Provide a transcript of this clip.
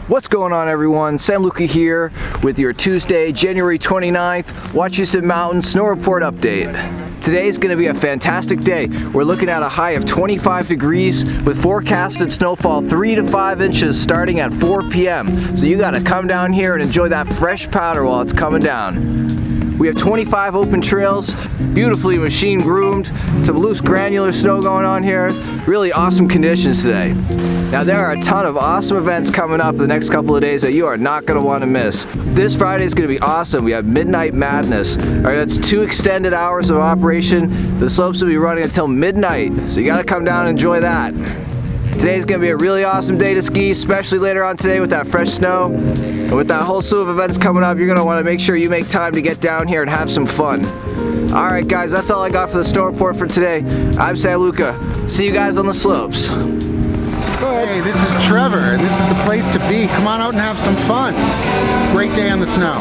What's going on, everyone? Sam Lucca here with your Tuesday, January 29th, Wachusett Mountain Snow Report update. Today's going to be a fantastic day. We're looking at a high of 25 degrees with forecasted snowfall 3 to 5 inches starting at 4 p.m. So you got to come down here and enjoy that fresh powder while it's coming down. We have 25 open trails, beautifully machine groomed, some loose granular snow going on here. Really awesome conditions today. Now there are a ton of awesome events coming up the next couple of days that you are not going to want to miss. This Friday is going to be awesome. We have Midnight Madness. Alright, that's 2 extended hours of operation. The slopes will be running until midnight, so you got to come down and enjoy that. Today's going to be a really awesome day to ski, especially later on today with that fresh snow. And with that whole slew of events coming up, you're going to want to make sure you make time to get down here and have some fun. Alright guys, that's all I got for the snow report for today. I'm Sam Lucca. See you guys on the slopes. Hey, this is Trevor. This is the place to be. Come on out and have some fun. It's a great day on the snow.